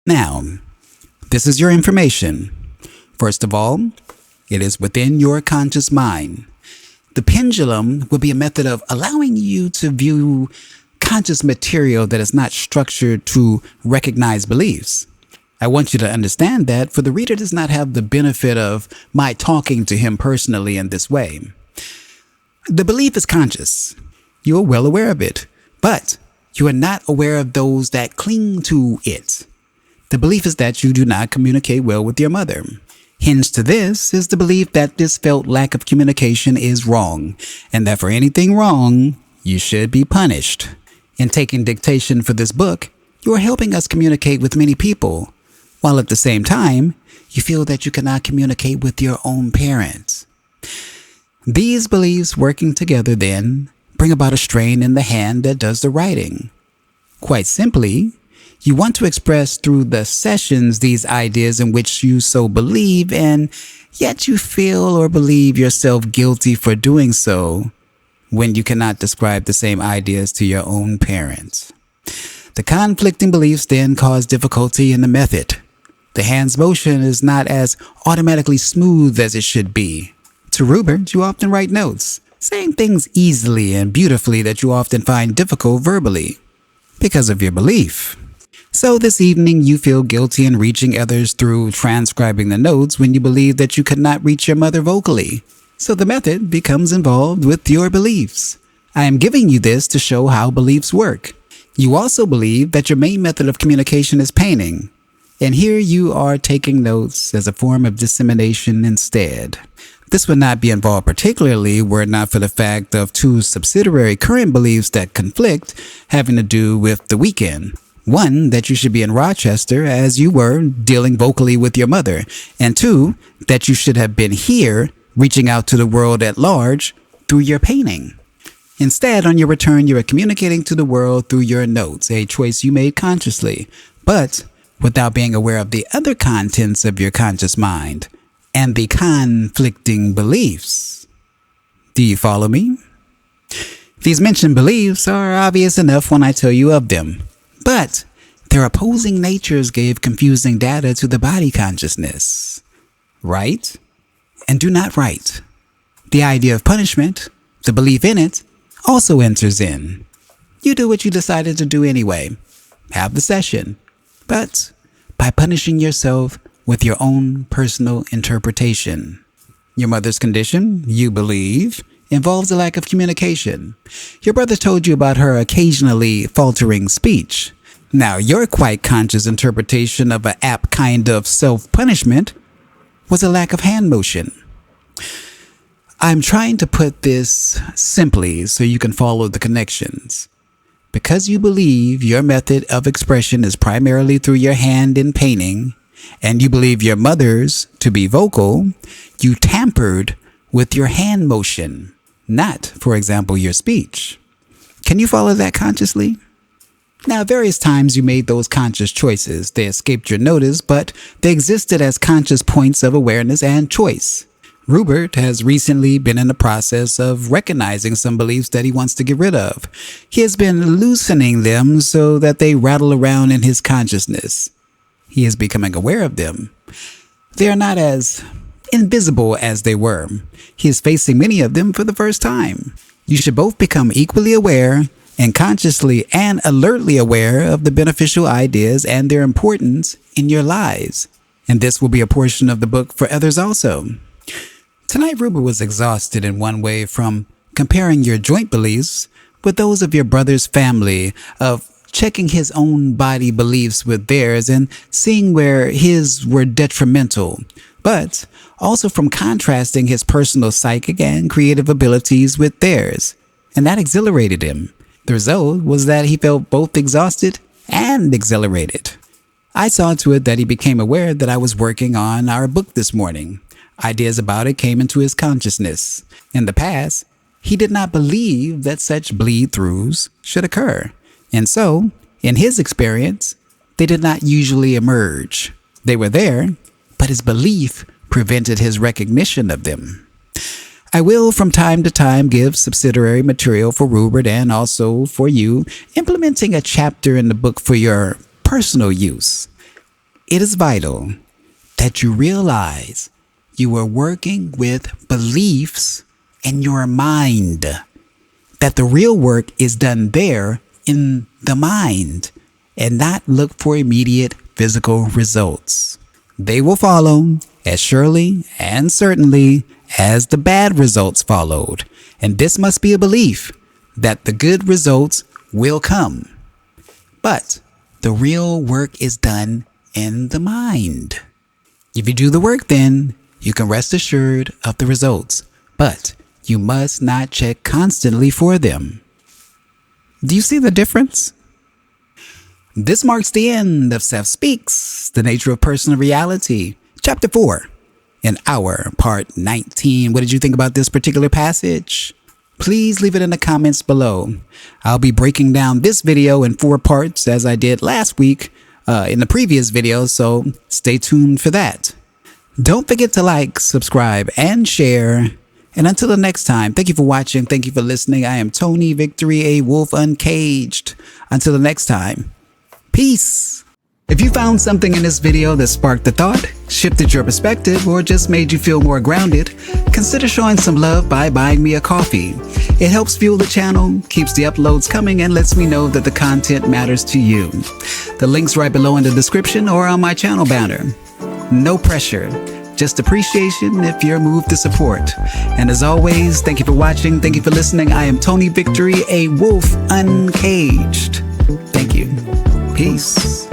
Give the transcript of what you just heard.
Now, this is your information. First of all, it is within your conscious mind. The pendulum will be a method of allowing you to view conscious material that is not structured to recognize beliefs. I want you to understand that, for the reader does not have the benefit of my talking to him personally in this way. The belief is conscious. You are well aware of it, but you are not aware of those that cling to it. The belief is that you do not communicate well with your mother. Hinged to this is the belief that this felt lack of communication is wrong, and that for anything wrong, you should be punished. In taking dictation for this book, you are helping us communicate with many people, while at the same time, you feel that you cannot communicate with your own parents. These beliefs working together then bring about a strain in the hand that does the writing. Quite simply, you want to express through the sessions these ideas in which you so believe, and yet you feel or believe yourself guilty for doing so when you cannot describe the same ideas to your own parents. The conflicting beliefs then cause difficulty in the method. The hand's motion is not as automatically smooth as it should be. To Rupert, you often write notes, saying things easily and beautifully that you often find difficult verbally because of your belief. So this evening you feel guilty in reaching others through transcribing the notes when you believe that you could not reach your mother vocally. So the method becomes involved with your beliefs. I am giving you this to show how beliefs work. You also believe that your main method of communication is painting, and here you are taking notes as a form of dissemination instead. This would not be involved particularly were it not for the fact of two subsidiary current beliefs that conflict, having to do with the weekend. One, that you should be in Rochester as you were, dealing vocally with your mother. And two, that you should have been here, reaching out to the world at large through your painting. Instead, on your return, you are communicating to the world through your notes, a choice you made consciously, but without being aware of the other contents of your conscious mind and the conflicting beliefs. Do you follow me? These mentioned beliefs are obvious enough when I tell you of them, but their opposing natures gave confusing data to the body consciousness. Right and do not right. The idea of punishment, the belief in it, also enters in. You do what you decided to do anyway. Have the session, but by punishing yourself with your own personal interpretation. Your mother's condition, you believe, involves a lack of communication. Your brother told you about her occasionally faltering speech. Now, your quite conscious interpretation of an apt kind of self-punishment was a lack of hand motion. I'm trying to put this simply so you can follow the connections. Because you believe your method of expression is primarily through your hand in painting, and you believe your mother's to be vocal, you tampered with your hand motion, not, for example, your speech. Can you follow that consciously? Now, various times you made those conscious choices. They escaped your notice, but they existed as conscious points of awareness and choice. Rupert has recently been in the process of recognizing some beliefs that he wants to get rid of. He has been loosening them so that they rattle around in his consciousness. He is becoming aware of them. They are not as invisible as they were. He is facing many of them for the first time. You should both become equally aware and consciously and alertly aware of the beneficial ideas and their importance in your lives. And this will be a portion of the book for others also. Tonight, Rupert was exhausted in one way from comparing your joint beliefs with those of your brother's family, of checking his own body beliefs with theirs and seeing where his were detrimental, but also from contrasting his personal psychic and creative abilities with theirs. And that exhilarated him. The result was that he felt both exhausted and exhilarated. I saw to it that he became aware that I was working on our book this morning. Ideas about it came into his consciousness. In the past, he did not believe that such bleed-throughs should occur. And so, in his experience, they did not usually emerge. They were there, but his belief prevented his recognition of them. I will from time to time give subsidiary material for Rupert and also for you, implementing a chapter in the book for your personal use. It is vital that you realize you are working with beliefs in your mind, that the real work is done there in the mind, and not look for immediate physical results. They will follow as surely and certainly as the bad results followed, and this must be a belief that the good results will come. But the real work is done in the mind. If you do the work, then you can rest assured of the results, but you must not check constantly for them. Do you see the difference? This marks the end of Seth Speaks, The Nature of Personal Reality, Chapter 4, in our Part 19. What did you think about this particular passage? Please leave it in the comments below. I'll be breaking down this video in 4 parts as I did last week in the previous video, so stay tuned for that. Don't forget to like, subscribe, and share. And until the next time, thank you for watching. Thank you for listening. I am Tony Victory, a wolf uncaged. Until the next time, peace. If you found something in this video that sparked a thought, shifted your perspective, or just made you feel more grounded, consider showing some love by buying me a coffee. It helps fuel the channel, keeps the uploads coming, and lets me know that the content matters to you. The link's right below in the description or on my channel banner. No pressure, just appreciation if you're moved to support. And as always, thank you for watching, thank you for listening. I am Tony Victory, a wolf uncaged. Thank you. Peace.